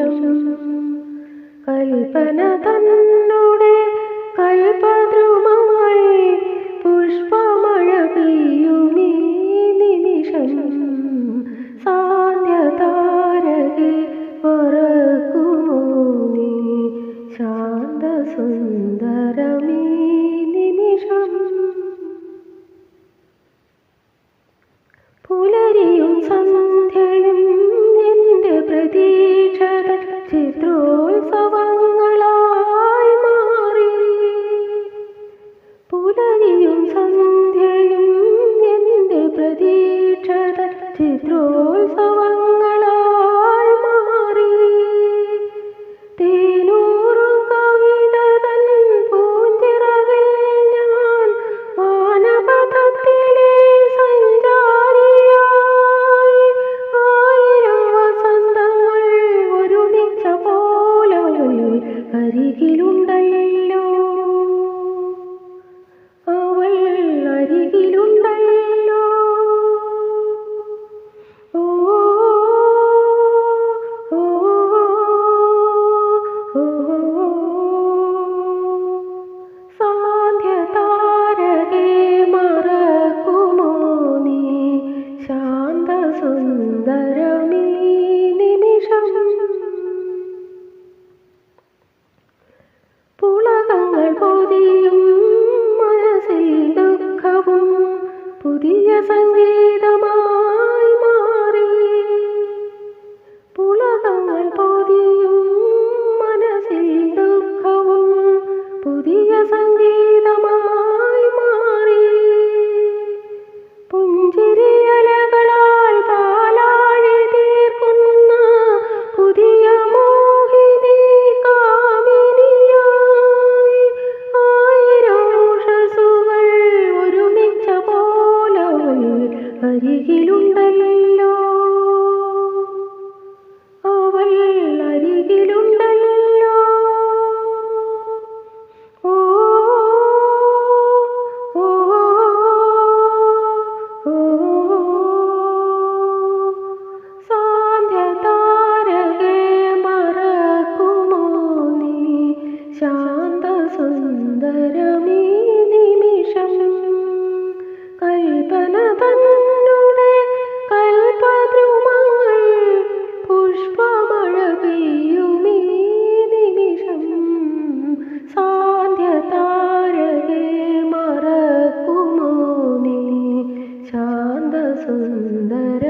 നിമിഷം കൽപ്പന തന്നുടെ കൽപദ്രുമമായി പുഷ്പമഴ പെയ്യുമീ നിമിഷം സാന്ധ്യതാരകെ മറക്കുമോ നീ ശാന്തസുന്ദരമീ നിമിഷം പുലരിയും സന്ധ്യയും എൻ്റെ പ്രതീക്ഷത ചിത്രോത്സവങ്ങളായി മാറി പുലരിയും സന്ധ്യയും എൻ്റെ പ്രതീക്ഷത ചിത്രോത്സവങ്ങളായി മാറി തേനൂറും കവിത തൻ പൂഞ്ചിറകിൽ ഞാൻ വാനപഥത്തിലെ സഞ്ചാരിയായി ആയിരം വസന്തങ്ങൾ ഒരുമിച്ച പോലെ അരികിലുണ്ടല്ലോ അവൾ അരികിലുണ്ടല്ലോ ഓ ഓ ഓ സാന്ധ്യതാരകെ മറക്കുമോ നീ ശാന്തസുന്ദരമീ നിമിഷം പുളകങ്ങൾ പൊതിയും മനസ്സിൽ ദുഃഖവും പുതിയ സംഗീതമായി മാറി പുളകങ്ങൾ പൊതിയും മനസ്സിൽ ദുഃഖവും പുതിയ സംഗീതമായി മാറി പുഞ്ചിരിയലകളാൽ പാലാഴി തീർക്കുന്ന പുതിയ മോഹിനി കാമിനിയായി ആയിരം ഉഷസുകൾ ഒരുമിച്ച പോലെ അരികിലുണ്ടല്ലോ അവൾ അരികിലുണ്ടല്ലോ ഓ ഓ ഓ സാന്ധ്യതാരകെ മറക്കുമോ നീ ശാന്തസുന്ദരമീ നിമിഷം കൽപ്പന തന്നുടെ കൽപദ്രുമങ്ങൾ പുഷ്പമഴ പെയ്യുമീ നിമിഷം സാന്ധ്യതാരകെ മറക്കുമോ നീ ശാന്തസുന്ദര